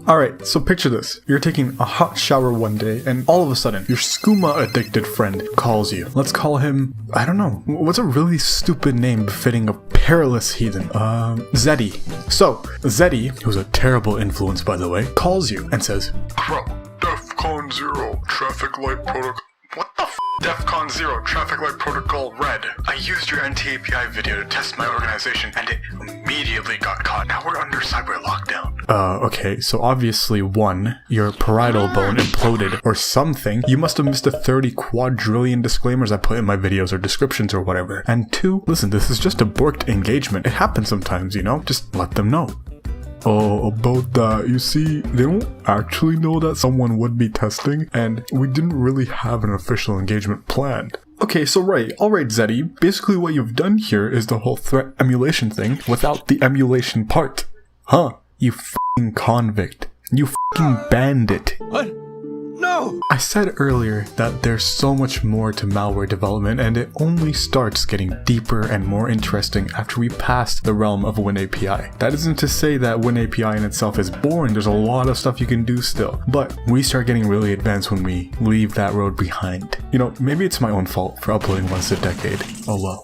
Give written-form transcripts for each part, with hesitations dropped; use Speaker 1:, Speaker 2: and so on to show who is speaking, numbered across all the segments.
Speaker 1: Alright, so picture this. You're taking a hot shower one day, and all of a sudden, your skooma-addicted friend calls you. Let's call him, I don't know, what's a really stupid name befitting a perilous heathen? Zeddy. So, Zeddy, who's a terrible influence by the way, calls you and says,
Speaker 2: Bro, DEFCON 0, traffic light protocol. What the f? DEFCON 0, traffic light protocol red. I used your NT-API video to test my organization, and it immediately got caught. Now we're under cyber lockdown.
Speaker 1: Okay, so obviously 1, your parietal bone imploded or something. You must have missed the 30 quadrillion disclaimers I put in my videos or descriptions or whatever. And 2, listen, this is just a borked engagement. It happens sometimes, you know? Just let them know. Oh, about that, you see, they don't actually know that someone would be testing, and we didn't really have an official engagement planned. Okay, so alright Zeddy, basically what you've done here is the whole threat emulation thing without the emulation part. Huh, you f***ing convict. You f***ing bandit.
Speaker 3: What? No!
Speaker 1: I said earlier that there's so much more to malware development, and it only starts getting deeper and more interesting after we pass the realm of WinAPI. That isn't to say that WinAPI in itself is boring, there's a lot of stuff you can do still, but we start getting really advanced when we leave that road behind. You know, maybe it's my own fault for uploading once a decade. Oh well.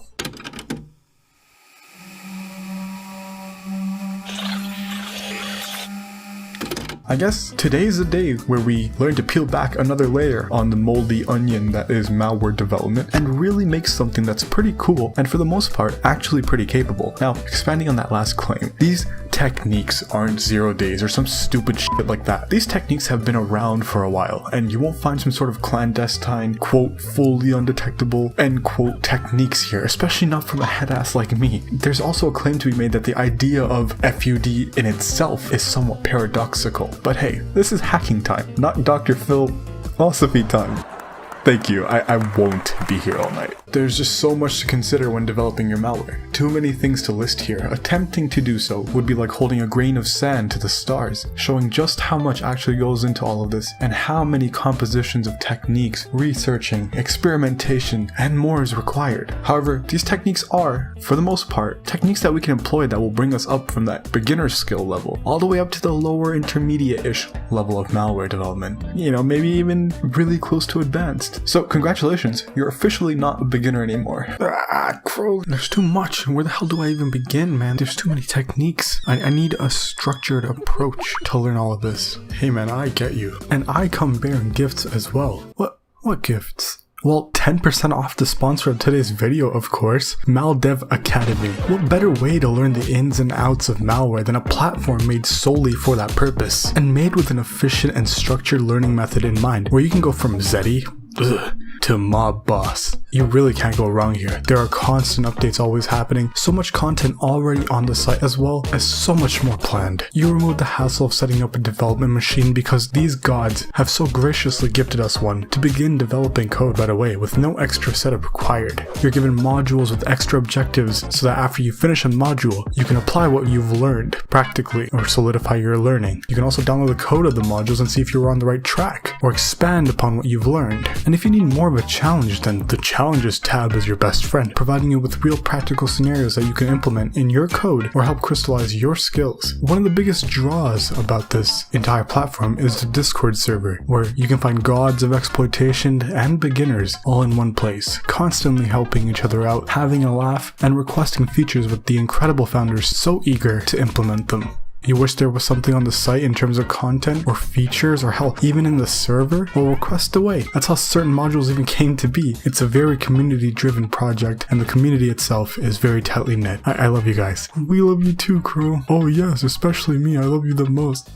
Speaker 1: I guess today's the day where we learn to peel back another layer on the moldy onion that is malware development and really make something that's pretty cool and for the most part actually pretty capable. Now, expanding on that last claim, these techniques aren't 0 days or some stupid shit like that. These techniques have been around for a while, and you won't find some sort of clandestine, quote, fully undetectable, end quote, techniques here, especially not from a headass like me. There's also a claim to be made that the idea of FUD in itself is somewhat paradoxical. But hey, this is hacking time, not Dr. Phil philosophy time. Thank you, I won't be here all night. There's just so much to consider when developing your malware. Too many things to list here. Attempting to do so would be like holding a grain of sand to the stars, showing just how much actually goes into all of this and how many compositions of techniques, researching, experimentation, and more is required. However, these techniques are, for the most part, techniques that we can employ that will bring us up from that beginner skill level, all the way up to the lower intermediate-ish level of malware development. You know, maybe even really close to advanced. So congratulations, you're officially not a beginner anymore. Crow, there's too much. Where the hell do I even begin, man? There's too many techniques. I need a structured approach to learn all of this. Hey man, I get you. And I come bearing gifts as well. What gifts? Well, 10% off the sponsor of today's video, of course, Maldev Academy. What better way to learn the ins and outs of malware than a platform made solely for that purpose, and made with an efficient and structured learning method in mind, where you can go from Zeddy to Mob Boss. You really can't go wrong here. There are constant updates always happening, so much content already on the site as well as so much more planned. You remove the hassle of setting up a development machine because these gods have so graciously gifted us one to begin developing code right away with no extra setup required. You're given modules with extra objectives so that after you finish a module, you can apply what you've learned practically or solidify your learning. You can also download the code of the modules and see if you're on the right track or expand upon what you've learned. And if you need more of a challenge, then the Challenges tab is your best friend, providing you with real practical scenarios that you can implement in your code or help crystallize your skills. One of the biggest draws about this entire platform is the Discord server, where you can find gods of exploitation and beginners all in one place, constantly helping each other out, having a laugh, and requesting features with the incredible founders so eager to implement them. You wish there was something on the site in terms of content or features or hell, even in the server? Well, request away. That's how certain modules even came to be. It's a very community-driven project, and the community itself is very tightly knit. I love you guys. We love you too, Crow. Oh yes, especially me. I love you the most.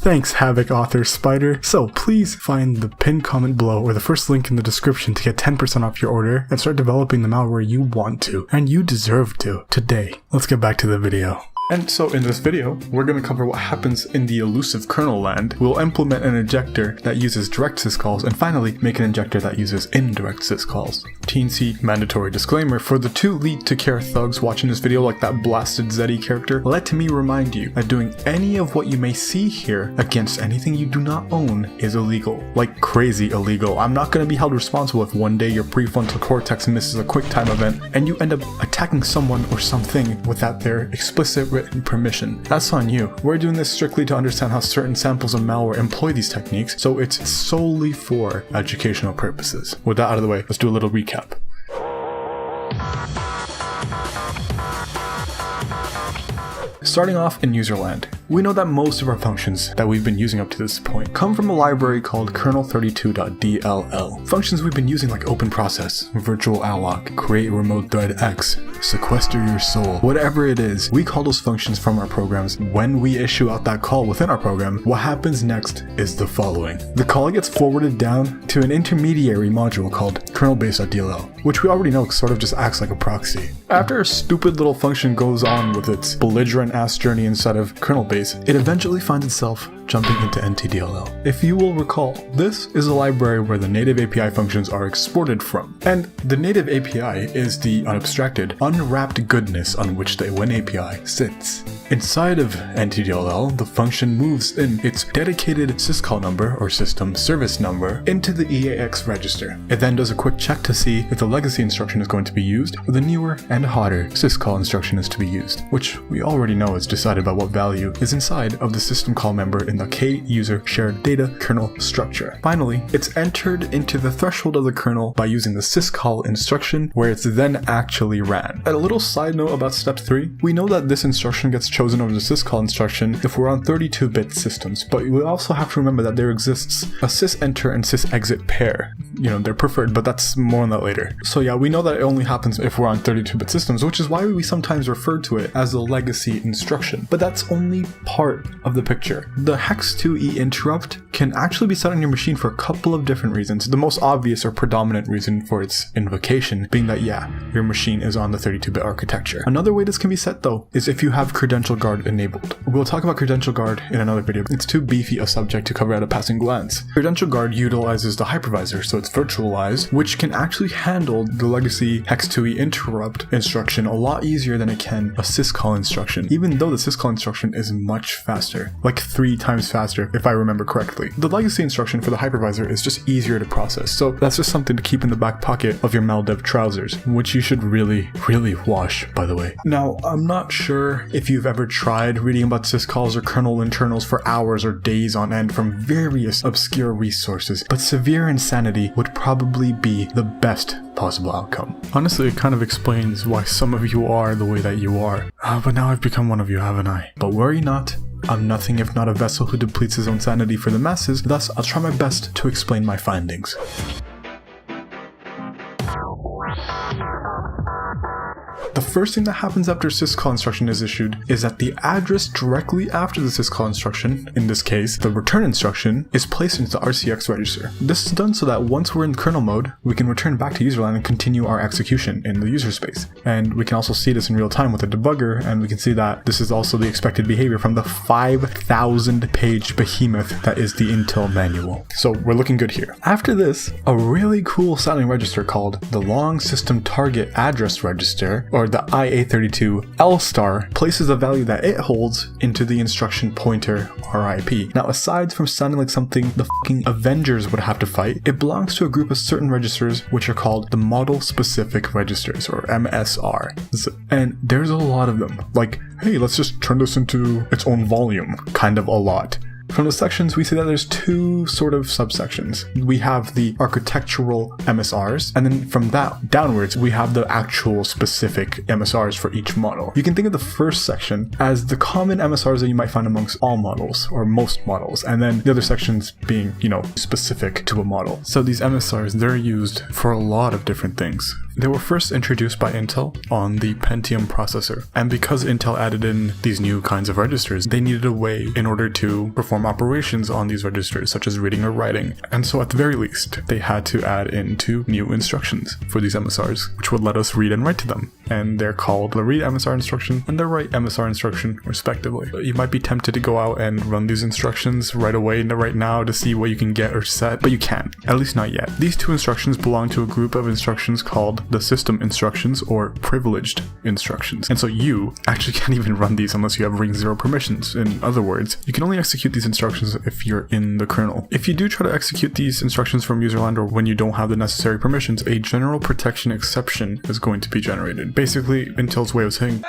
Speaker 1: Thanks, Havoc author Spider. So please find the pinned comment below or the first link in the description to get 10% off your order and start developing the malware you want to, and you deserve to, today. Let's get back to the video. And so in this video, we're going to cover what happens in the elusive kernel land. We'll implement an injector that uses direct syscalls, and finally make an injector that uses indirect syscalls. teensy mandatory disclaimer for the 2 elite to care thugs watching this video like that blasted mZg character, let me remind you that doing any of what you may see here against anything you do not own is illegal. Like crazy illegal. I'm not going to be held responsible if one day your prefrontal cortex misses a QuickTime event and you end up attacking someone or something without their explicit written permission. That's on you. We're doing this strictly to understand how certain samples of malware employ these techniques, so it's solely for educational purposes. With that out of the way, let's do a little recap. Starting off in userland, we know that most of our functions that we've been using up to this point come from a library called kernel32.dll. Functions we've been using like open process, virtual alloc, create remote thread X, sequester your soul, whatever it is, we call those functions from our programs. When we issue out that call within our program, what happens next is the following. The call gets forwarded down to an intermediary module called kernel-base.dll, which we already know sort of just acts like a proxy. After a stupid little function goes on with its belligerent ass journey inside of kernel base, it eventually finds itself jumping into ntdll. If you will recall, this is a library where the native API functions are exported from. And the native API is the unabstracted, unwrapped goodness on which the WinAPI sits. Inside of ntdll, the function moves in its dedicated syscall number or system service number into the EAX register. It then does a quick check to see if the legacy instruction is going to be used or the newer and hotter syscall instruction is to be used, which we already know is decided by what value is inside of the system call member in the k-user shared data kernel structure. Finally, it's entered into the threshold of the kernel by using the syscall instruction, where it's then actually ran. And a little side note about step 3, we know that this instruction gets chosen over the syscall instruction if we're on 32-bit systems, but we also have to remember that there exists a sysenter and sysexit pair. You know, they're preferred, but that's more on that later. So yeah, we know that it only happens if we're on 32-bit systems, which is why we sometimes refer to it as the legacy instruction. But that's only part of the picture. The hex2e interrupt can actually be set on your machine for a couple of different reasons. The most obvious or predominant reason for its invocation being that, yeah, your machine is on the 32-bit architecture. Another way this can be set though is if you have credential guard enabled. We'll talk about credential guard in another video. It's too beefy a subject to cover at a passing glance. Credential guard utilizes the hypervisor, so it's virtualized, which can actually handle the legacy hex2e interrupt instruction a lot easier than it can a syscall instruction, even though the syscall instruction is much faster, like 3 times faster if I remember correctly. The legacy instruction for the hypervisor is just easier to process, so that's just something to keep in the back pocket of your maldev trousers, which you should really wash, by the way. Now, I'm not sure if you've ever tried reading about syscalls or kernel internals for hours or days on end from various obscure resources, but severe insanity would probably be the best possible outcome. Honestly, it kind of explains why some of you are the way that you are. But now I've become one of you, haven't I? But worry not. I'm nothing if not a vessel who depletes his own sanity for the masses, thus I'll try my best to explain my findings. The first thing that happens after syscall instruction is issued is that the address directly after the syscall instruction, in this case the return instruction, is placed into the RCX register. This is done so that once we're in kernel mode, we can return back to userland and continue our execution in the user space. And we can also see this in real time with the debugger, and we can see that this is also the expected behavior from the 5,000 page behemoth that is the Intel manual. So we're looking good here. After this, a really cool sounding register called the long system target address register, or the IA32 L star, places the value that it holds into the instruction pointer RIP. Now, aside from sounding like something the fucking Avengers would have to fight, it belongs to a group of certain registers which are called the model specific registers, or MSR. And there's a lot of them. Like, hey, let's just turn this into its own volume. Kind of a lot. From the sections, we see that there's 2 sort of subsections. We have the architectural MSRs, and then from that downwards, we have the actual specific MSRs for each model. You can think of the first section as the common MSRs that you might find amongst all models, or most models, and then the other sections being, you know, specific to a model. So these MSRs, they're used for a lot of different things. They were first introduced by Intel on the Pentium processor, and because Intel added in these new kinds of registers, they needed a way in order to perform operations on these registers, such as reading or writing. And so at the very least, they had to add in 2 new instructions for these MSRs, which would let us read and write to them. And they're called the read MSR instruction and the write MSR instruction, respectively. You might be tempted to go out and run these instructions right away right now to see what you can get or set, but you can't, at least not yet. These 2 instructions belong to a group of instructions called the system instructions or privileged instructions. And so you actually can't even run these unless you have ring 0 permissions. In other words, you can only execute these instructions if you're in the kernel. If you do try to execute these instructions from userland or when you don't have the necessary permissions, a general protection exception is going to be generated. Basically, Intel's way of saying,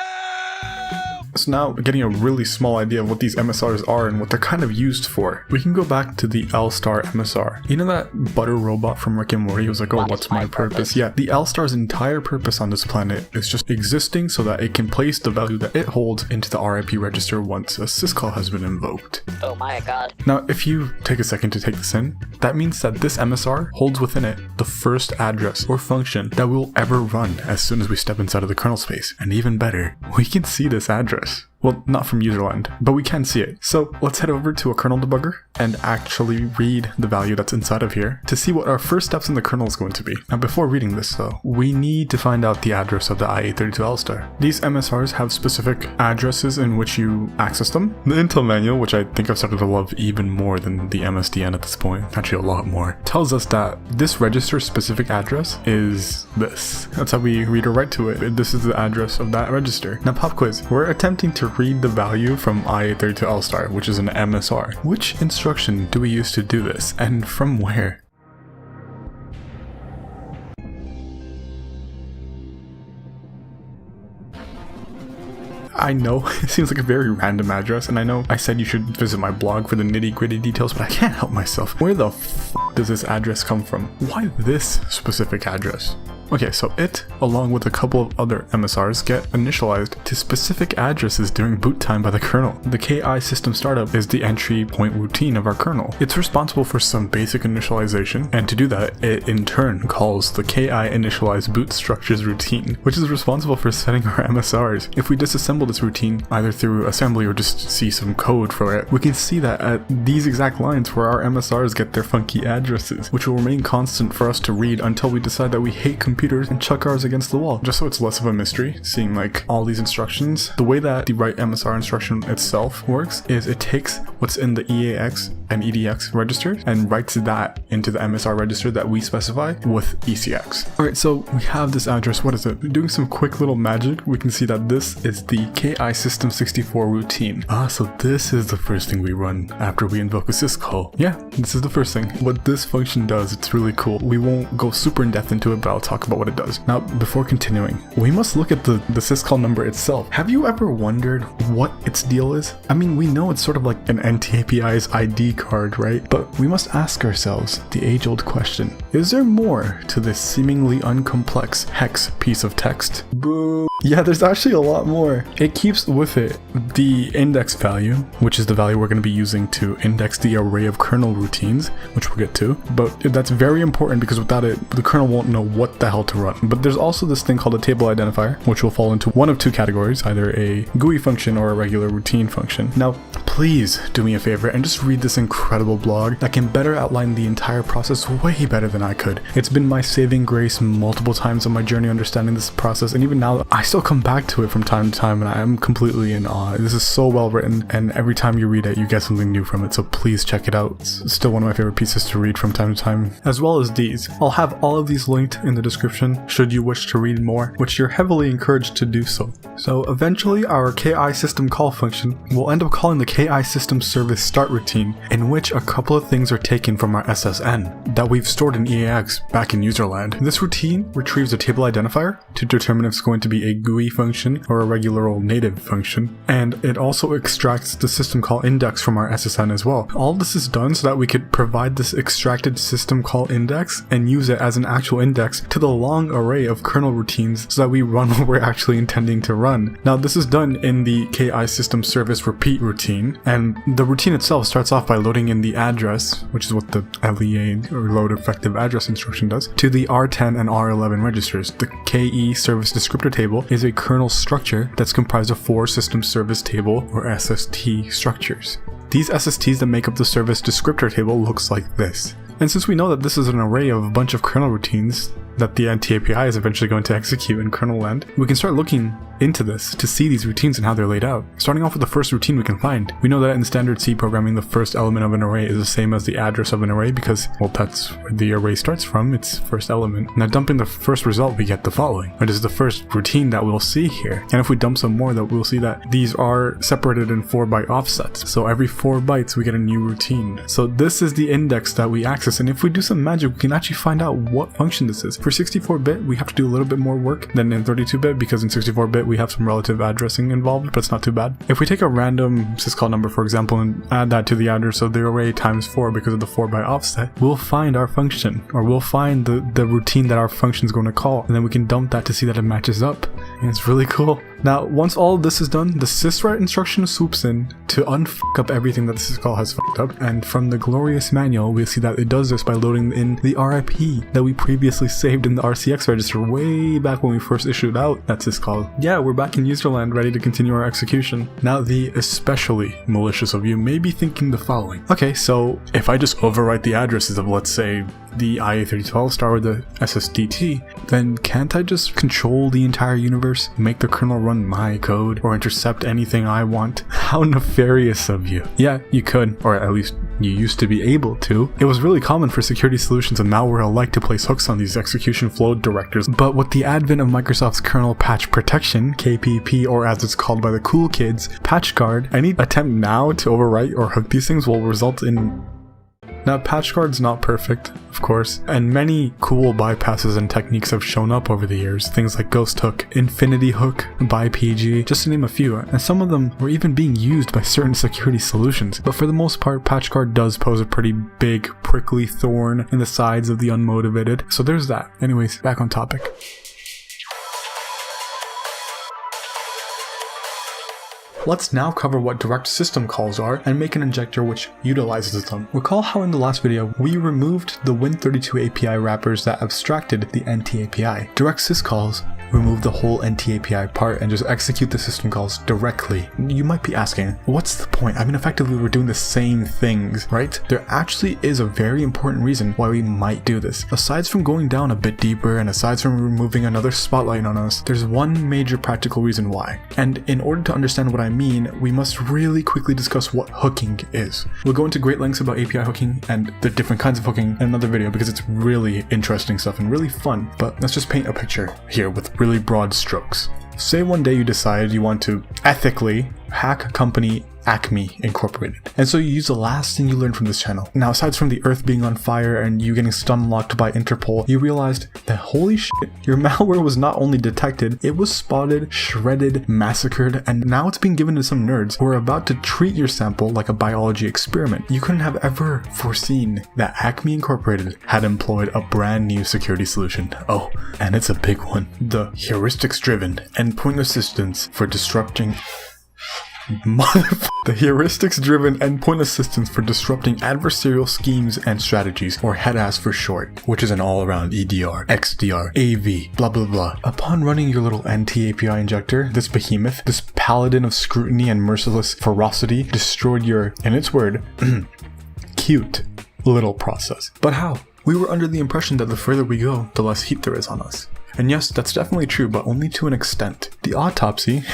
Speaker 1: so now, getting a really small idea of what these MSRs are and what they're kind of used for, we can go back to the L-Star MSR. You know that butter robot from Rick and Morty who was like, oh, what's my purpose? Yeah, the L-Star's entire purpose on this planet is just existing so that it can place the value that it holds into the RIP register once a syscall has been invoked.
Speaker 3: Oh my god.
Speaker 1: Now, if you take a second to take this in, that means that this MSR holds within it the first address or function that we'll ever run as soon as we step inside of the kernel space. And even better, we can see this address. Well, not from userland, but we can see it. So let's head over to a kernel debugger and actually read the value that's inside of here to see what our first steps in the kernel is going to be. Now, before reading this though, we need to find out the address of the IA32L-Star. These MSRs have specific addresses in which you access them. The Intel manual, which I think I've started to love even more than the MSDN at this point, actually a lot more, tells us that this register specific address is this. That's how we read or write to it. This is the address of that register. Now, pop quiz. We're attempting to read the value from IA32L-Star, which is an MSR. Which instruction do we use to do this, and from where? I know it seems like a very random address, and I know I said you should visit my blog for the nitty-gritty details, but I can't help myself. Where the f does this address come from? Why this specific address? Okay, so it, along with a couple of other MSRs, get initialized to specific addresses during boot time by the kernel. The KI system startup is the entry point routine of our kernel. It's responsible for some basic initialization, and to do that, it in turn calls the KI initialize boot structures routine, which is responsible for setting our MSRs. If we disassemble this routine, either through assembly or just see some code for it, we can see that at these exact lines where our MSRs get their funky addresses, which will remain constant for us to read until we decide that we hate computers and chuck ours against the wall. Just so it's less of a mystery, seeing like all these instructions, the way that the write MSR instruction itself works is it takes what's in the EAX and EDX registers and writes that into the MSR register that we specify with ECX. Alright, so we have this address. What is it? Doing some quick little magic, we can see that this is the KI System 64 routine. So this is the first thing we run after we invoke a syscall. Yeah, this is the first thing. What this function does, it's really cool. We won't go super in depth into it, but I'll talk about what it does. Now, before continuing, we must look at the syscall number itself. Have you ever wondered what its deal is? I mean, we know it's sort of like an NTAPI's ID card, right? But we must ask ourselves the age-old question. Is there more to this seemingly uncomplex hex piece of text? Boo! Yeah, there's actually a lot more. It keeps with it the index value, which is the value we're going to be using to index the array of kernel routines, which we'll get to. But that's very important because without it, the kernel won't know what the hell to run. But there's also this thing called a table identifier, which will fall into one of 2 categories, either a GUI function or a regular routine function. Now, please do me a favor and just read this incredible blog that can better outline the entire process way better than I could. It's been my saving grace multiple times on my journey understanding this process, and even now I still come back to it from time to time, and I am completely in awe. This is so well written, and every time you read it, you get something new from it, so please check it out. It's still one of my favorite pieces to read from time to time, as well as these. I'll have all of these linked in the description should you wish to read more, which you're heavily encouraged to do so. So eventually our KI system call function will end up calling the KI system service start routine, in which a couple of things are taken from our SSN that we've stored in EAX back in userland. This routine retrieves a table identifier to determine if it's going to be a GUI function or a regular old native function, and it also extracts the system call index from our SSN as well. All this is done so that we could provide this extracted system call index and use it as an actual index to the long array of kernel routines so that we run what we're actually intending to run. Now, this is done in the KI system service repeat routine, routine, and the routine itself starts off by loading in the address, which is what the LEA or load effective address instruction does, to the R10 and R11 registers. The KE service descriptor table is a kernel structure that's comprised of 4 system service table or SST structures. These SSTs that make up the service descriptor table looks like this. And since we know that this is an array of a bunch of kernel routines that the NT-API is eventually going to execute in kernel land, we can start looking into this to see these routines and how they're laid out. Starting off with the first routine we can find. We know that in standard C programming, the first element of an array is the same as the address of an array because, well, that's where the array starts from, its first element. Now dumping the first result, we get the following, which is the first routine that we'll see here. And if we dump some more, we'll see that these are separated in 4-byte offsets. So every 4 bytes, we get a new routine. So this is the index that we access. And if we do some magic, we can actually find out what function this is. For 64-bit, we have to do a little bit more work than in 32-bit because in 64-bit, we have some relative addressing involved, but it's not too bad. If we take a random syscall number, for example, and add that to the address of the array times 4 because of the 4-byte offset, we'll find our function, or we'll find the routine that our function is going to call, and then we can dump that to see that it matches up. And it's really cool. Now, once all of this is done, the syswrite instruction swoops in to unfuck up everything that the syscall has fucked up, and from the glorious manual, we'll see that it does this by loading in the RIP that we previously saved in the RCX register way back when we first issued out that syscall. Yeah, we're back in userland, ready to continue our execution. Now, the especially malicious of you may be thinking the following. Okay, so if I just overwrite the addresses of, let's say, the IA3212 star or the SSDT, then can't I just control the entire universe, make the kernel run my code, or intercept anything I want? How nefarious of you. Yeah, you could, or at least you used to be able to. It was really common for security solutions and malware alike to place hooks on these execution flow directors, but with the advent of Microsoft's kernel patch protection, KPP, or as it's called by the cool kids, PatchGuard, any attempt now to overwrite or hook these things will result in... Now, PatchGuard's not perfect, of course, and many cool bypasses and techniques have shown up over the years, things like Ghost Hook, Infinity Hook, ByPG, just to name a few, and some of them were even being used by certain security solutions. But for the most part, PatchGuard does pose a pretty big, prickly thorn in the sides of the unmotivated, so there's that. Anyways, back on topic. Let's now cover what direct system calls are and make an injector which utilizes them. Recall how in the last video we removed the Win32 API wrappers that abstracted the NT API. Direct syscalls remove the whole NT API part and just execute the system calls directly. You might be asking, what's the point? I mean, effectively we're doing the same things, right? There actually is a very important reason why we might do this. Aside from going down a bit deeper and aside from removing another spotlight on us, there's one major practical reason why. And in order to understand what I mean, we must really quickly discuss what hooking is. We'll go into great lengths about API hooking and the different kinds of hooking in another video because it's really interesting stuff and really fun. But let's just paint a picture here with really broad strokes. Say one day you decide you want to ethically hack a company Acme Incorporated. And so you use the last thing you learned from this channel. Now, aside from the earth being on fire and you getting stun locked by Interpol, you realized that holy shit, your malware was not only detected, it was spotted, shredded, massacred, and now it's being given to some nerds who are about to treat your sample like a biology experiment. You couldn't have ever foreseen that Acme Incorporated had employed a brand new security solution. Oh, and it's a big one. The heuristics-driven endpoint assistance for disrupting the heuristics-driven endpoint assistance for disrupting adversarial schemes and strategies, or HEADAS for short, which is an all-around EDR, XDR, AV, blah blah blah. Upon running your little NT API injector, this behemoth, this paladin of scrutiny and merciless ferocity, destroyed your, in its word, cute little process. But how? We were under the impression that the further we go, the less heat there is on us. And yes, that's definitely true, but only to an extent. The autopsy,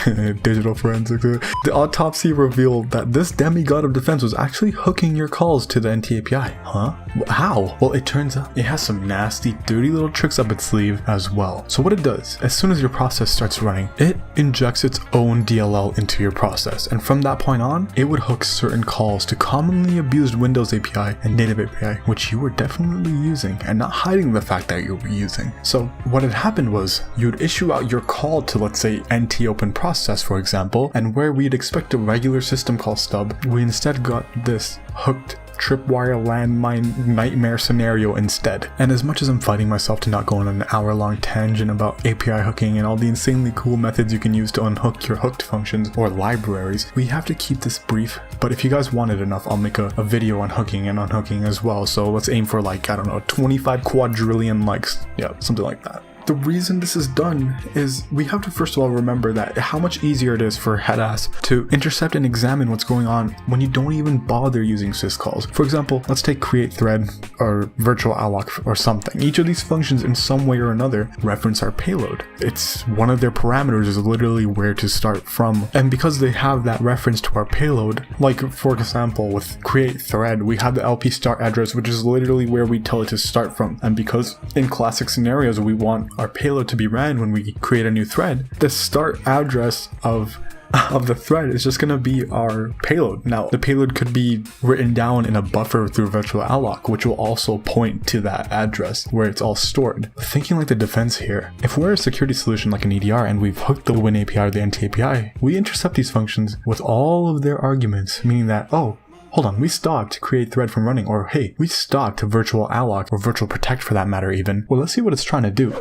Speaker 1: digital forensics, the autopsy revealed that this demigod of defense was actually hooking your calls to the NT API. Huh? How? Well, it turns out it has some nasty, dirty little tricks up its sleeve as well. So what it does, as soon as your process starts running, it injects its own DLL into your process. And from that point on, it would hook certain calls to commonly abused Windows API and native API, which you were definitely using and not hiding the fact that you were using. So what had happened was you'd issue out your call to, let's say, NT open process, for example, and where we'd expect a regular system call stub, we instead got this hooked tripwire landmine nightmare scenario instead. And as much as I'm fighting myself to not go on an hour-long tangent about API hooking and all the insanely cool methods you can use to unhook your hooked functions or libraries, we have to keep this brief. But if you guys want it enough, I'll make a video on hooking and unhooking as well. So let's aim for like, I don't know, 25 quadrillion likes. Yeah, something like that. The reason this is done is we have to first of all remember that how much easier it is for headass to intercept and examine what's going on when you don't even bother using syscalls. For example, let's take create thread or virtual alloc or something. Each of these functions in some way or another reference our payload. It's one of their parameters is literally where to start from. And because they have that reference to our payload, like for example with create thread, we have the LP start address, which is literally where we tell it to start from. And because in classic scenarios we want our payload to be ran when we create a new thread, the start address of the thread is just going to be our payload. Now, the payload could be written down in a buffer through virtual alloc, which will also point to that address where it's all stored. Thinking like the defense here, if we're a security solution like an EDR and we've hooked the Win API or the NT API, we intercept these functions with all of their arguments, meaning that, oh, hold on, we stopped create thread from running, or hey, we stopped virtual alloc or virtual protect for that matter even. Well, let's see what it's trying to do.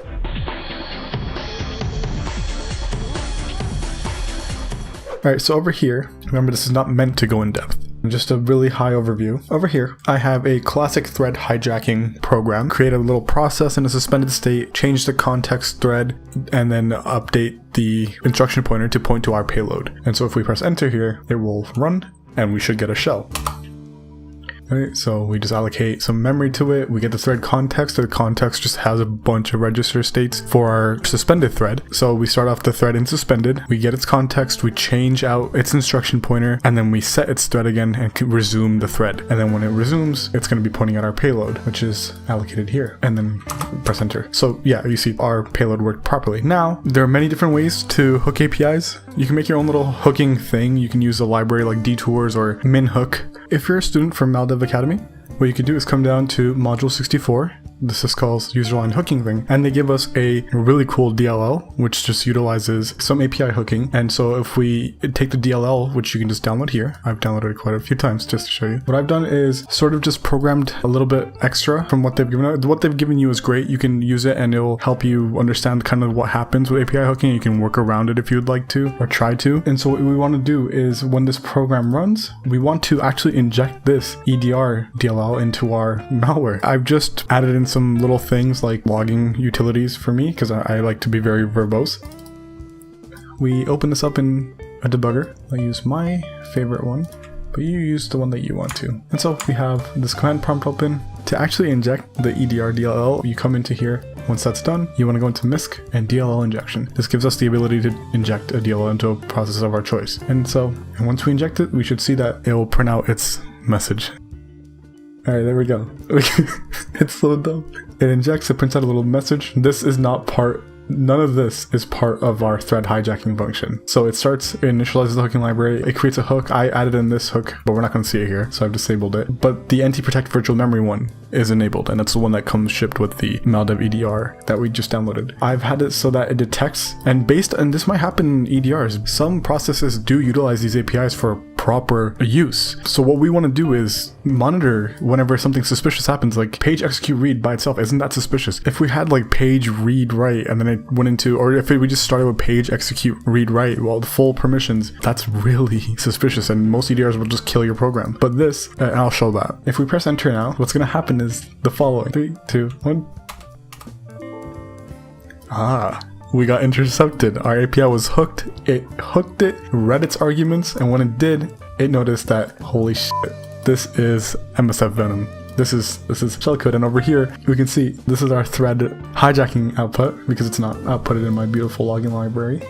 Speaker 1: Alright, so over here, remember this is not meant to go in depth. Just a really high overview. Over here, I have a classic thread hijacking program. Create a little process in a suspended state, change the context thread, and then update the instruction pointer to point to our payload. And so if we press enter here, it will run and we should get a shell. Alright, so we just allocate some memory to it, we get the thread context, the context just has a bunch of register states for our suspended thread. So we start off the thread in suspended, we get its context, we change out its instruction pointer, and then we set its thread again and resume the thread. And then when it resumes, it's going to be pointing at our payload, which is allocated here, and then press enter. So yeah, you see our payload worked properly. Now, there are many different ways to hook APIs. You can make your own little hooking thing. You can use a library like detours or minhook. If you're a student from Maldev Academy, what you could do is come down to module 64, the Syscalls user line hooking thing, and they give us a really cool DLL, which just utilizes some API hooking. And so if we take the DLL, which you can just download here, I've downloaded it quite a few times just to show you. What I've done is sort of just programmed a little bit extra from what they've given out. What they've given you is great. You can use it and it'll help you understand kind of what happens with API hooking. You can work around it if you'd like to, or try to. And so what we want to do is when this program runs, we want to actually inject this EDR DLL into our malware. I've just added in some little things like logging utilities for me because I like to be very verbose. We open this up in a debugger. I use my favorite one, but you use the one that you want to. And so we have this command prompt open. To actually inject the EDR DLL, you come into here. Once that's done, you want to go into MISC and DLL injection. This gives us the ability to inject a DLL into a process of our choice. And once we inject it, we should see that it will print out its message. Alright, there we go. It's so dumb. It injects, it prints out a little message. This is not none of this is part of our thread hijacking function. So it starts, it initializes the hooking library, it creates a hook. I added in this hook, but we're not going to see it here, so I've disabled it. But the NT-protect virtual memory one is enabled, and it's the one that comes shipped with the Maldev EDR that we just downloaded. I've had it so that it detects, and this might happen in EDRs, some processes do utilize these APIs for proper use. So what we want to do is monitor whenever something suspicious happens, like page execute read by itself. Isn't that suspicious? If we had like page read write and then it went into, or if we just started with page execute read write, well, the full permissions, that's really suspicious, and most EDRs will just kill your program. But this, and I'll show that. If we press enter now, what's going to happen is the following. 3, 2, 1. We got intercepted. Our API was hooked. It hooked it, read its arguments, and when it did, it noticed that, holy shit, this is MSF Venom. This is shellcode, and over here we can see this is our thread hijacking output because it's not outputted in my beautiful login library.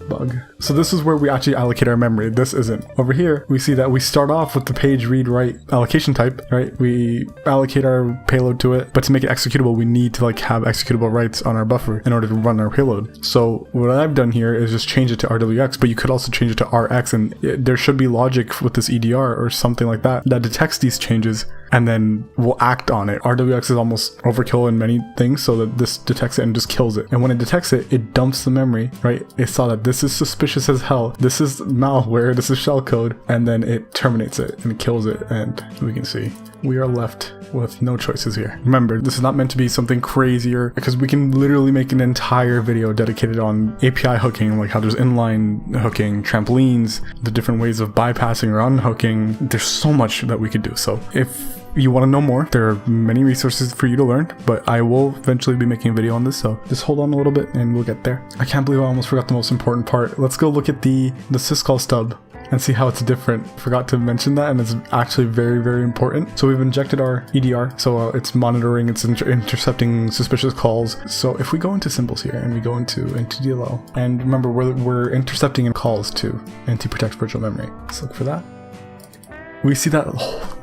Speaker 1: Bug. So this is where we actually allocate our memory. This isn't. Over here, we see that we start off with the page read write allocation type, right? We allocate our payload to it, but to make it executable, we need to like have executable writes on our buffer in order to run our payload. So what I've done here is just change it to RWX, but you could also change it to RX, and there should be logic with this EDR or something like that detects these changes and then will act on it. RWX is almost overkill in many things, so that this detects it and just kills it. And when it detects it, it dumps the memory, right? It saw that this is suspicious malicious as hell. This is malware, this is shellcode, and then it terminates it and kills it, and we can see we are left with no choices here. Remember, this is not meant to be something crazier, because we can literally make an entire video dedicated on API hooking, like how there's inline hooking, trampolines, the different ways of bypassing or unhooking. There's so much that we could do. So if you want to know more, there are many resources for you to learn, but I will eventually be making a video on this, so just hold on a little bit and we'll get there. I can't believe I almost forgot the most important part. Let's go look at the Syscall stub and see how it's different. Forgot to mention that, and it's actually very, very important. So we've injected our EDR, so it's monitoring, it's intercepting suspicious calls. So if we go into symbols here and we go into DLL, and remember we're intercepting in calls to anti-protect virtual memory. Let's look for that. We see that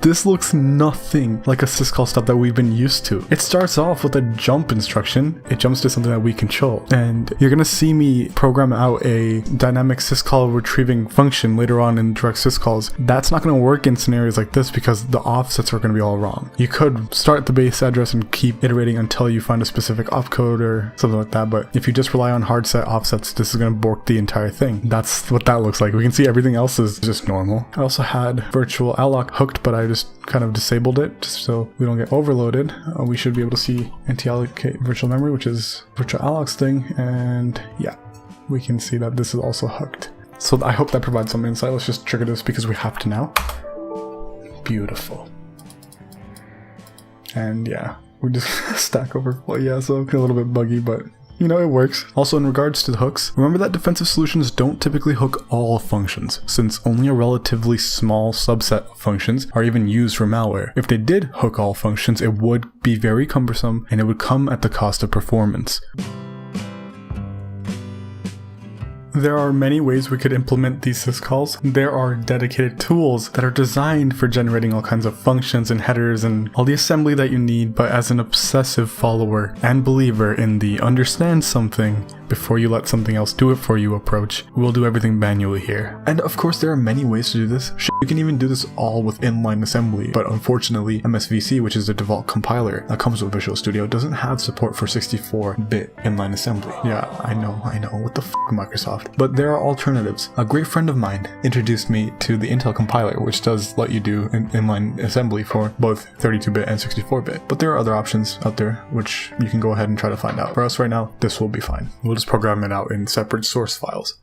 Speaker 1: this looks nothing like a syscall stub that we've been used to. It starts off with a jump instruction. It jumps to something that we control. And you're gonna see me program out a dynamic syscall retrieving function later on in direct syscalls. That's not gonna work in scenarios like this because the offsets are gonna be all wrong. You could start the base address and keep iterating until you find a specific opcode or something like that. But if you just rely on hard set offsets, this is gonna bork the entire thing. That's what that looks like. We can see everything else is just normal. I also had virtual alloc hooked, but I just kind of disabled it just so we don't get overloaded. We should be able to see anti-allocate virtual memory, which is virtual alloc's thing, and yeah, we can see that this is also hooked. So I hope that provides some insight. Let's just trigger this because we have to now. Beautiful. And yeah, we just stack overflow. Yeah, so a little bit buggy, but you know, it works. Also, in regards to the hooks, remember that defensive solutions don't typically hook all functions, since only a relatively small subset of functions are even used for malware. If they did hook all functions, it would be very cumbersome and it would come at the cost of performance. There are many ways we could implement these syscalls. There are dedicated tools that are designed for generating all kinds of functions and headers and all the assembly that you need, but as an obsessive follower and believer in the understand something before you let something else do it for you approach, we'll do everything manually here. And of course there are many ways to do this. You can even do this all with inline assembly, but unfortunately mSVC, which is the default compiler that comes with Visual Studio, doesn't have support for 64-bit inline assembly. Yeah, I know, what the f*** Microsoft. But there are alternatives. A great friend of mine introduced me to the Intel compiler, which does let you do inline assembly for both 32-bit and 64-bit. But there are other options out there, which you can go ahead and try to find out. For us right now, this will be fine. We'll just program it out in separate source files.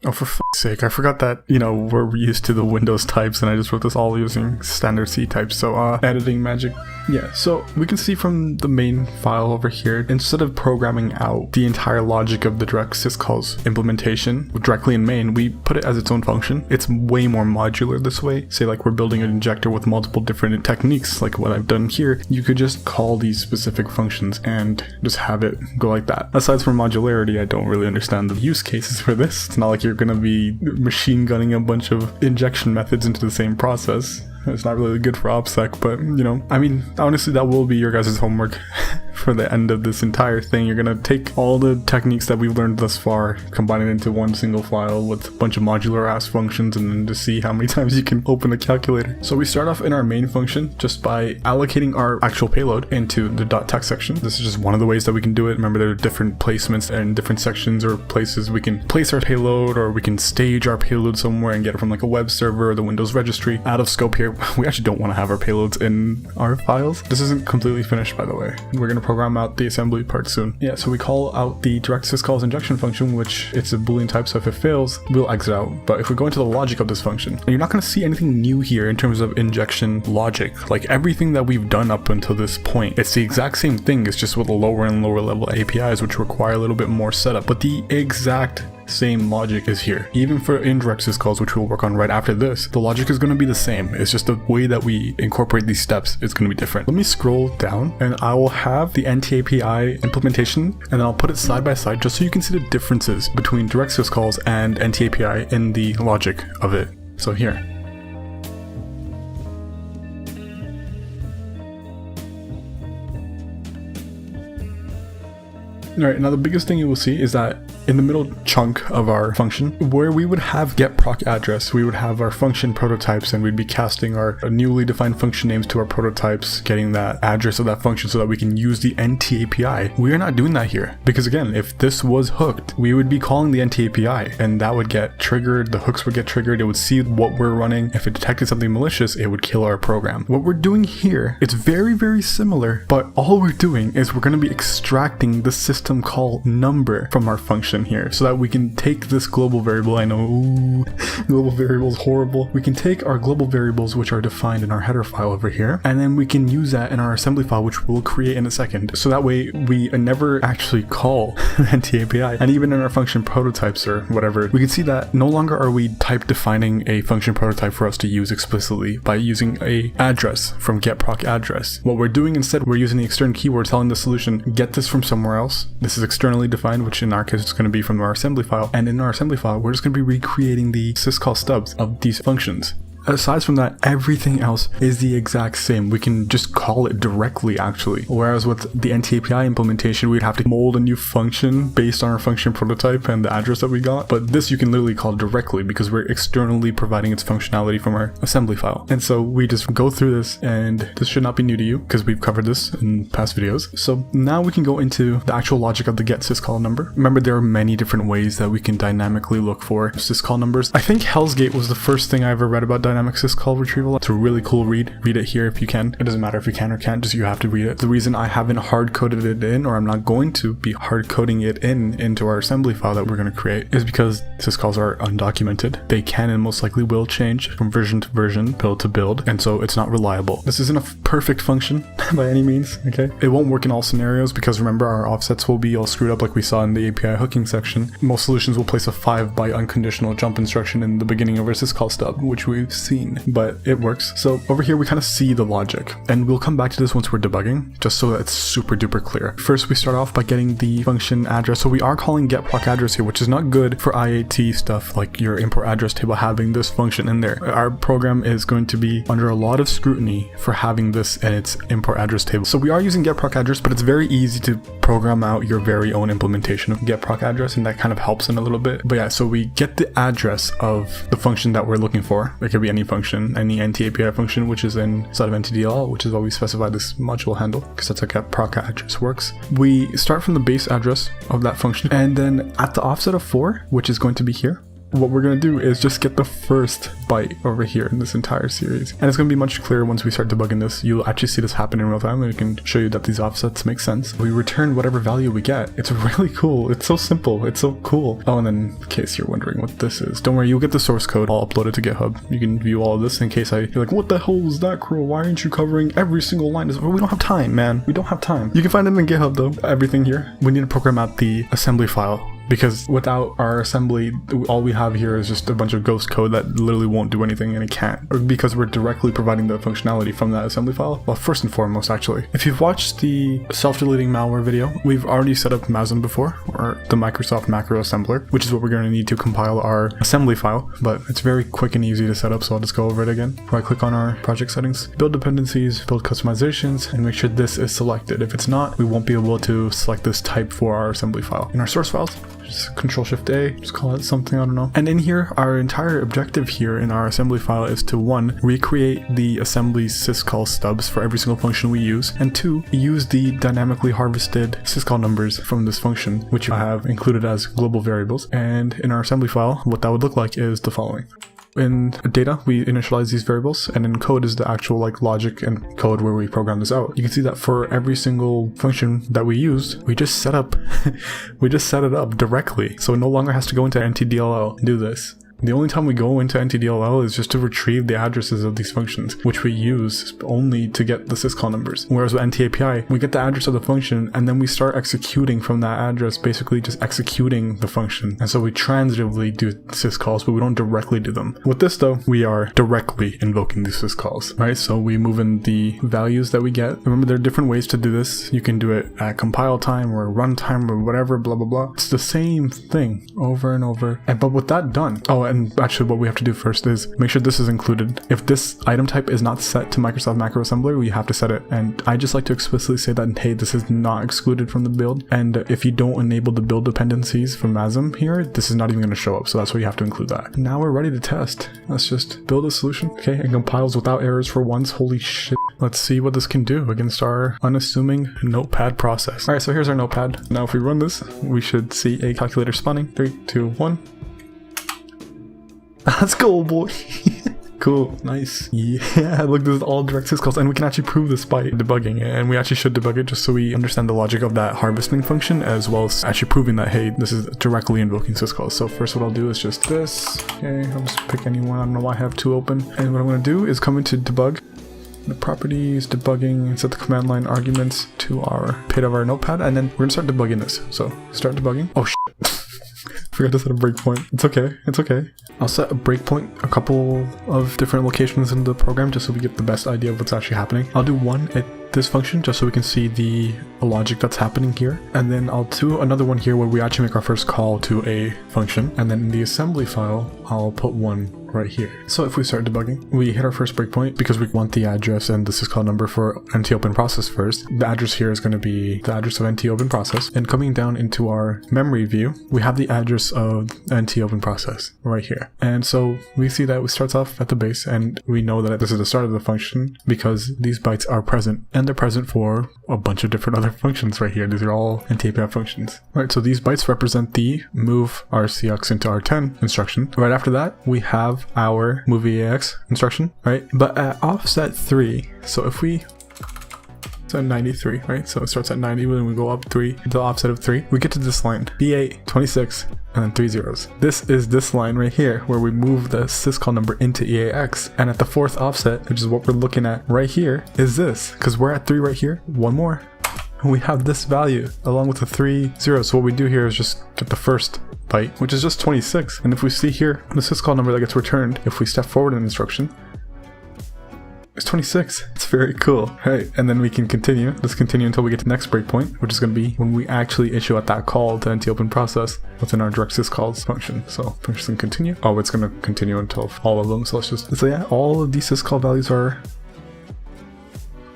Speaker 1: Oh, for fuck's sake, I forgot that, you know, we're used to the Windows types and I just wrote this all using standard C types, so editing magic. Yeah, so we can see from the main file over here, instead of programming out the entire logic of the direct syscalls implementation directly in main, we put it as its own function. It's way more modular this way. Say like we're building an injector with multiple different techniques, like what I've done here. You could just call these specific functions and just have it go like that. Aside from modularity, I don't really understand the use cases for this. It's not like you're gonna be machine gunning a bunch of injection methods into the same process. It's not really good for OPSEC, but you know, I mean, honestly, that will be your guys' homework for the end of this entire thing. You're gonna take all the techniques that we've learned thus far, combine it into one single file with a bunch of modular ass functions, and then just see how many times you can open a calculator. So we start off in our main function just by allocating our actual payload into the .text section. This is just one of the ways that we can do it. Remember, there are different placements and different sections or places we can place our payload, or we can stage our payload somewhere and get it from like a web server or the Windows registry. Out of scope here, we actually don't want to have our payloads in our files. This isn't completely finished, by the way. We're going to program out the assembly part soon. Yeah, so we call out the direct syscalls injection function, which it's a boolean type, so if it fails, we'll exit out. But if we go into the logic of this function, you're not going to see anything new here in terms of injection logic. Like everything that we've done up until this point, it's the exact same thing. It's just with lower and lower level APIs, which require a little bit more setup. But the exact same logic is here. Even for indirect syscalls, which we'll work on right after this, the logic is going to be the same. It's just the way that we incorporate these steps is going to be different. Let me scroll down and I will have the NT-API implementation, and then I'll put it side by side just so you can see the differences between direct syscalls and NT-API in the logic of it. So here. Alright, now the biggest thing you will see is that in the middle chunk of our function, where we would have get proc address, we would have our function prototypes, and we'd be casting our newly defined function names to our prototypes, getting that address of that function so that we can use the NT API. We are not doing that here, because again, if this was hooked, we would be calling the NT API, and that would get triggered, the hooks would get triggered, it would see what we're running. If it detected something malicious, it would kill our program. What we're doing here, it's very, very similar, but all we're doing is we're going to be extracting the system call number from our function here so that we can take this global variable. I know, ooh, global variable is horrible. We can take our global variables, which are defined in our header file over here, and then we can use that in our assembly file, which we'll create in a second. So that way we never actually call the NT API. And even in our function prototypes or whatever, we can see that no longer are we type defining a function prototype for us to use explicitly by using a address from getproc address. What we're doing instead, we're using the external keyword telling the solution, get this from somewhere else. This is externally defined, which in our case is going to be from our assembly file, and in our assembly file we're just going to be recreating the syscall stubs of these functions. Aside from that, everything else is the exact same. We can just call it directly actually. Whereas with the NT-API implementation, we'd have to mold a new function based on our function prototype and the address that we got. But this you can literally call directly because we're externally providing its functionality from our assembly file. And so we just go through this, and this should not be new to you because we've covered this in past videos. So now we can go into the actual logic of the get syscall number. Remember, there are many different ways that we can dynamically look for syscall numbers. I think Hell's Gate was the first thing I ever read about dynamic syscall retrieval. It's a really cool read. Read it here if you can. It doesn't matter if you can or can't, just you have to read it. The reason I haven't hard coded it in, or I'm not going to be hard coding it into our assembly file that we're going to create, is because syscalls are undocumented. They can and most likely will change from version to version, build to build, and so it's not reliable. This isn't a perfect function by any means, okay? It won't work in all scenarios because remember, our offsets will be all screwed up like we saw in the API hooking section. Most solutions will place a 5-byte unconditional jump instruction in the beginning of our syscall stub, which we've seen, but it works. So over here we kind of see the logic, and we'll come back to this once we're debugging, just so that it's super duper clear. First, we start off by getting the function address. So we are calling getproc address here, which is not good for IAT stuff like your import address table having this function in there. Our program is going to be under a lot of scrutiny for having this in its import address table. So we are using getproc address, but it's very easy to program out your very own implementation of getproc address, and that kind of helps in a little bit. But yeah, so we get the address of the function that we're looking for. It could be any function, any NT-API function, which is inside of NTDLL, which is why we specify this module handle, because that's how getproc address works. We start from the base address of that function, and then at the offset of 4, which is going to be here, what we're going to do is just get the first byte over here in this entire series. And it's going to be much clearer once we start debugging this. You'll actually see this happen in real time, and we can show you that these offsets make sense. We return whatever value we get. It's really cool. It's so simple. It's so cool. Oh, and then in case you're wondering what this is, don't worry, you'll get the source code. I'll upload it to GitHub. You can view all of this in case you're like, what the hell is that, Crow? Why aren't you covering every single line? Well, we don't have time, man. We don't have time. You can find it in GitHub though, everything here. We need to program out the assembly file because without our assembly, all we have here is just a bunch of ghost code that literally won't do anything, and it can't, because we're directly providing the functionality from that assembly file. Well, first and foremost, actually, if you've watched the self-deleting malware video, we've already set up mZg before, or the Microsoft macro assembler, which is what we're going to need to compile our assembly file, but it's very quick and easy to set up, so I'll just go over it again. Right click on our project settings, build dependencies, build customizations, and make sure this is selected. If it's not, we won't be able to select this type for our assembly file. In our source files, just Control-Shift-A, just call it something, I don't know. And in here, our entire objective here in our assembly file is to 1, recreate the assembly syscall stubs for every single function we use, and 2, use the dynamically harvested syscall numbers from this function, which I have included as global variables. And in our assembly file, what that would look like is the following. In data, we initialize these variables, and in code is the actual like logic and code where we program this out. You can see that for every single function that we use, we just set it up directly, so it no longer has to go into NTDLL and do this. The only time we go into NTDLL is just to retrieve the addresses of these functions, which we use only to get the syscall numbers. Whereas with NTAPI, we get the address of the function and then we start executing from that address, basically just executing the function. And so we transitively do syscalls, but we don't directly do them. With this though, we are directly invoking these syscalls, right? So we move in the values that we get. Remember, there are different ways to do this. You can do it at compile time or runtime or whatever, blah, blah, blah. It's the same thing over and over. But with that done, and actually what we have to do first is make sure this is included. If this item type is not set to Microsoft Macro Assembler, we have to set it. And I just like to explicitly say that, hey, this is not excluded from the build. And if you don't enable the build dependencies from mZg here, this is not even going to show up. So that's why you have to include that. Now we're ready to test. Let's just build a solution. Okay, it compiles without errors for once. Holy shit. Let's see what this can do against our unassuming notepad process. All right, so here's our notepad. Now if we run this, we should see a calculator spawning. 3, 2, 1. Let's go, boy. Cool, nice. Yeah, look, this is all direct syscalls, and we can actually prove this by debugging it, and we actually should debug it just so we understand the logic of that harvesting function, as well as actually proving that, hey, this is directly invoking syscalls. So first what I'll do is just this. Okay, I'll just pick any one. I don't know why I have 2 open. And what I'm going to do is come into debug, the properties, debugging, and set the command line arguments to our pit of our notepad, and then we're going to start debugging this. So start debugging. Oh, shit. Forgot to set a breakpoint. It's okay. It's okay. I'll set a breakpoint a couple of different locations in the program just so we get the best idea of what's actually happening. I'll do one at this function just so we can see the logic that's happening here. And then I'll do another one here where we actually make our first call to a function. And then in the assembly file, I'll put one right here. So if we start debugging, we hit our first breakpoint because we want the address and the syscall number for NTOpenProcess first. The address here is going to be the address of NTOpenProcess. And coming down into our memory view, we have the address of NTOpenProcess right here. And so we see that it starts off at the base, and we know that this is the start of the function because these bytes are present, and they're present for a bunch of different other functions right here. These are all NTAPI functions. All right, so these bytes represent the move RCX into R10 instruction. Right after that, we have our move EAX instruction, right? But at offset 3, so if we at 93, right? So it starts at 90, and we go up 3 to the offset of 3. We get to this line, B8, 26, and then 3 zeros. This is this line right here where we move the syscall number into EAX. And at the 4th offset, which is what we're looking at right here, is this, because we're at 3 right here. One more. And we have this value along with the 3 zeros. So what we do here is just get the first byte, which is just 26. And if we see here, the syscall number that gets returned, if we step forward an instruction, it's 26. It's very cool. Right, and then we can continue. Let's continue until we get to the next breakpoint, which is going to be when we actually issue at that call to NTOpenProcess within our direct syscalls function. So finish and continue. Oh, it's going to continue until all of them. So yeah, all of these syscall values are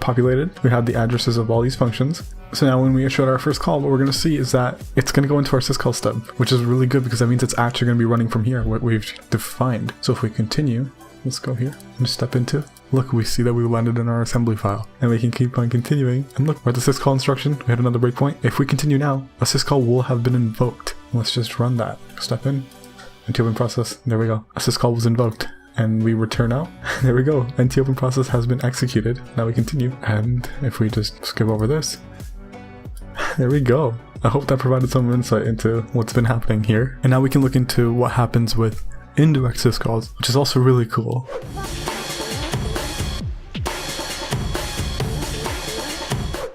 Speaker 1: populated. We have the addresses of all these functions. So now when we issue our first call, what we're going to see is that it's going to go into our syscall stub, which is really good because that means it's actually going to be running from here, what we've defined. So if we continue, let's go here and step into. Look, we see that we landed in our assembly file, and we can keep on continuing. And look, we're at the syscall instruction. We had another breakpoint. If we continue now, a syscall will have been invoked. Let's just run that. Step in, NTOpenProcess. There we go. A syscall was invoked, and we return out. There we go. NTOpenProcess has been executed. Now we continue, and if we just skip over this, there we go. I hope that provided some insight into what's been happening here. And now we can look into what happens with indirect syscalls, which is also really cool.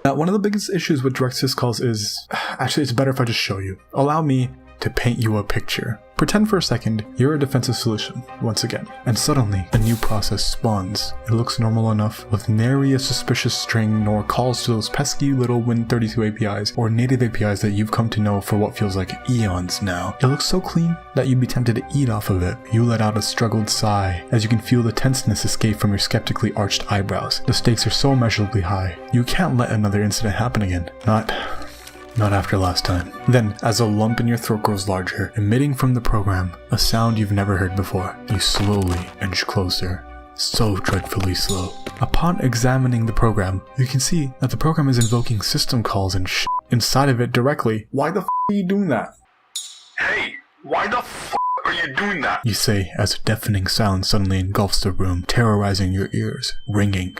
Speaker 1: Now, one of the biggest issues with direct syscalls is, actually it's better if I just show you. Allow me to paint you a picture. Pretend for a second you're a defensive solution, once again, and suddenly a new process spawns. It looks normal enough, with nary a suspicious string nor calls to those pesky little Win32 APIs or native APIs that you've come to know for what feels like eons now. It looks so clean that you'd be tempted to eat off of it. You let out a struggled sigh as you can feel the tenseness escape from your skeptically arched eyebrows. The stakes are so immeasurably high. You can't let another incident happen again. Not after last time. Then, as a lump in your throat grows larger, emitting from the program, a sound you've never heard before, you slowly inch closer. So dreadfully slow. Upon examining the program, you can see that the program is invoking system calls and shit inside of it directly. Why the f are you doing that?
Speaker 2: Hey, why the f are you doing that?
Speaker 1: You say as a deafening sound suddenly engulfs the room, terrorizing your ears, ringing.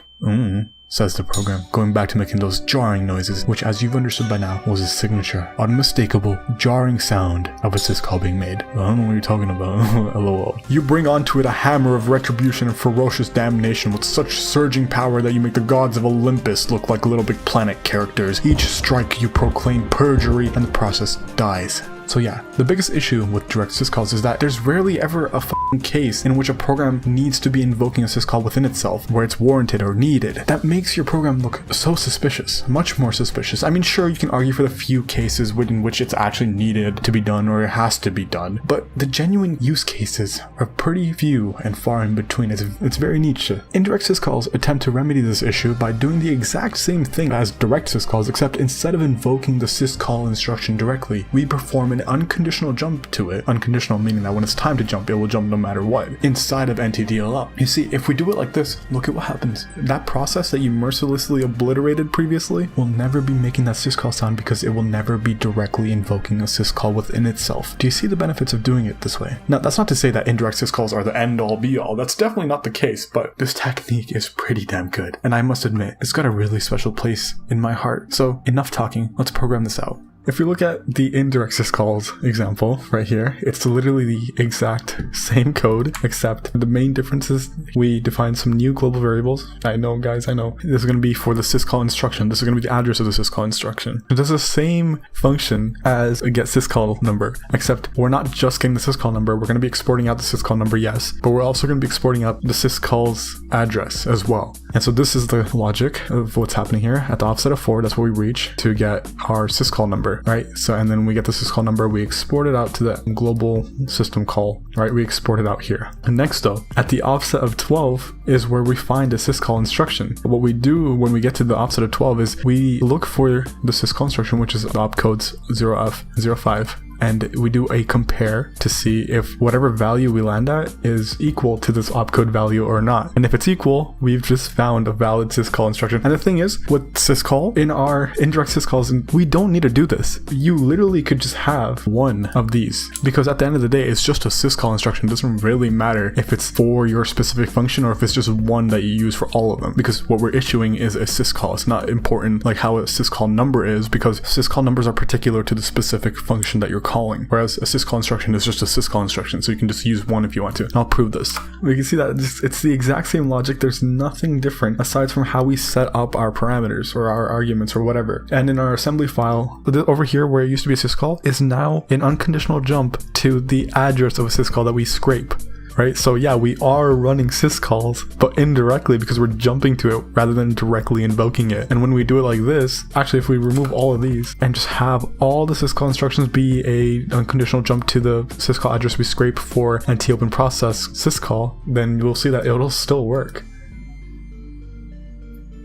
Speaker 1: Says the program, going back to making those jarring noises, which as you've understood by now was his signature. Unmistakable, jarring sound of a syscall being made. I don't know what you're talking about. LOL. You bring onto it a hammer of retribution and ferocious damnation with such surging power that you make the gods of Olympus look like Little Big Planet characters. Each strike you proclaim perjury and the process dies. So yeah, the biggest issue with direct syscalls is that there's rarely ever a f***ing case in which a program needs to be invoking a syscall within itself, where it's warranted or needed. That makes your program look so suspicious, much more suspicious. I mean, sure, you can argue for the few cases in which it's actually needed to be done or it has to be done, but the genuine use cases are pretty few and far in between. It's very niche. Indirect syscalls attempt to remedy this issue by doing the exact same thing as direct syscalls, except instead of invoking the syscall instruction directly, we perform an unconditional jump to it. Unconditional meaning that when it's time to jump, it will jump no matter what, inside of NTDLL. You see, if we do it like this, look at what happens. That process that you mercilessly obliterated previously will never be making that syscall sound because it will never be directly invoking a syscall within itself. Do you see the benefits of doing it this way? Now, that's not to say that indirect syscalls are the end-all be-all. That's definitely not the case, but this technique is pretty damn good. And I must admit, it's got a really special place in my heart. So, enough talking. Let's program this out. If you look at the indirect syscalls example right here, it's literally the exact same code, except the main difference is we define some new global variables. I know, guys, I know. This is going to be for the syscall instruction. This is going to be the address of the syscall instruction. It does the same function as a get syscall number, except we're not just getting the syscall number. We're going to be exporting out the syscall number, yes, but we're also going to be exporting out the syscall's address as well. And so this is the logic of what's happening here. At the offset of 4, that's what we reach to get our syscall number. Right, so and then we get the syscall number, we export it out to the global system call, right? We export it out here. And next though, at the offset of 12 is where we find a syscall instruction. What we do when we get to the offset of 12 is we look for the syscall instruction, which is opcodes 0f05. And we do a compare to see if whatever value we land at is equal to this opcode value or not. And if it's equal, we've just found a valid syscall instruction. And the thing is, with syscall, in our indirect syscalls, we don't need to do this. You literally could just have one of these, because at the end of the day, it's just a syscall instruction. It doesn't really matter if it's for your specific function or if it's just one that you use for all of them, because what we're issuing is a syscall. It's not important like how a syscall number is, because syscall numbers are particular to the specific function that you're calling, whereas a syscall instruction is just a syscall instruction, so you can just use one if you want to. And I'll prove this. We can see that it's the exact same logic. There's nothing different aside from how we set up our parameters or our arguments or whatever. And in our assembly file, over here where it used to be a syscall is now an unconditional jump to the address of a syscall that we scrape. Right? So yeah, we are running syscalls, but indirectly because we're jumping to it rather than directly invoking it. And when we do it like this, actually if we remove all of these and just have all the syscall instructions be a unconditional jump to the syscall address we scrape for anti-open process syscall, then you'll see that it'll still work.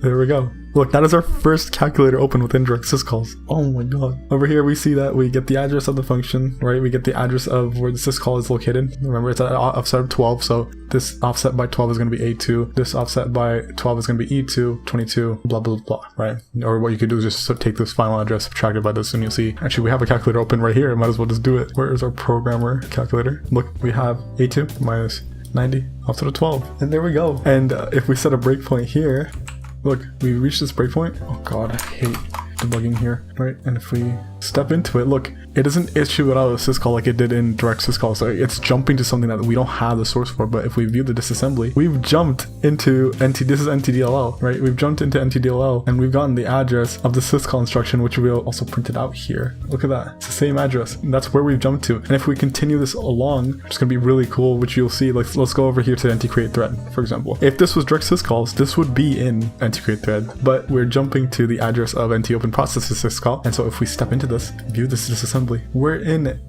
Speaker 1: There we go. Look, that is our first calculator open with indirect syscalls. Oh my god. Over here we see that we get the address of the function, right? We get the address of where the syscall is located. Remember, it's at offset of 12, so this offset by 12 is going to be A2. This offset by 12 is going to be E2, 22, blah, blah, blah, right? Or what you could do is just take this final address subtracted by this, and you'll see, actually, we have a calculator open right here. I might as well just do it. Where is our programmer calculator? Look, we have A2 minus 90 offset of 12. And there we go. And if we set a breakpoint here, look, we reached this breakpoint. Oh god, I hate debugging here, right? And if we step into it, look, it doesn't issue it out of Syscall like it did in Direct Syscall. So it's jumping to something that we don't have the source for. But if we view the disassembly, we've jumped into this is NTDLL, right? We've jumped into NTDLL and we've gotten the address of the Syscall instruction, which we'll also print it out here. Look at that. It's the same address. And that's where we've jumped to. And if we continue this along, it's going to be really cool, which you'll see. Like, let's go over here to NT-create thread, for example. If this was Direct Syscalls, this would be in NT-create thread, but we're jumping to the address of NT-open processes Syscall. And so if we step into this, view this disassembly, we're in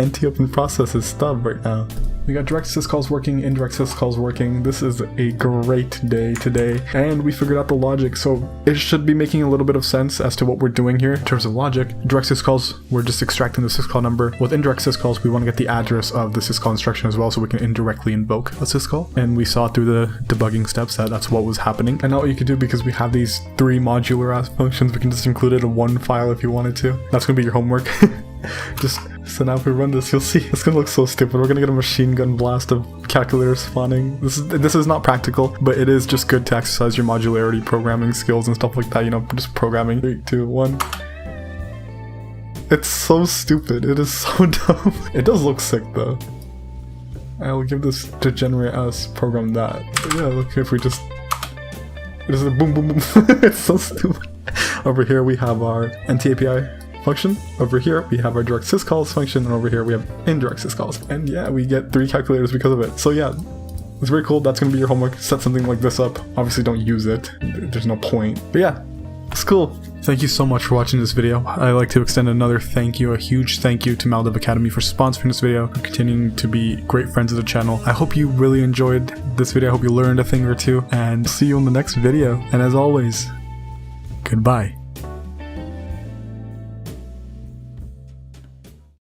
Speaker 1: NT-open processes stub right now. We got direct syscalls working, indirect syscalls working. This is a great day today, and we figured out the logic, so it should be making a little bit of sense as to what we're doing here in terms of logic. Direct syscalls, we're just extracting the syscall number. With indirect syscalls, we want to get the address of the syscall instruction as well, so we can indirectly invoke a syscall. And we saw through the debugging steps that that's what was happening. And now what you can do, because we have these 3 modular ass functions, we can just include it in one file if you wanted to. That's gonna be your homework. So now if we run this, you'll see it's gonna look so stupid. We're gonna get a machine gun blast of calculators spawning. This is not practical, but it is just good to exercise your modularity programming skills and stuff like that, you know, just programming. 3, 2, 1. It's so stupid. It is so dumb. It does look sick though. I'll give this degenerate ass program that. But yeah, look, if we just it is a boom boom boom. It's so stupid. Over here we have our NT-API function. Over here we have our direct syscalls function, and over here we have indirect syscalls. And yeah, we get 3 calculators because of it. So yeah, it's very cool. That's gonna be your homework. Set something like this up. Obviously don't use it. There's no point. But yeah, it's cool. Thank you so much for watching this video. I'd like to extend another thank you, a huge thank you to Maldev Academy for sponsoring this video, for continuing to be great friends of the channel. I hope you really enjoyed this video. I hope you learned a thing or two, and see you in the next video. And as always, goodbye.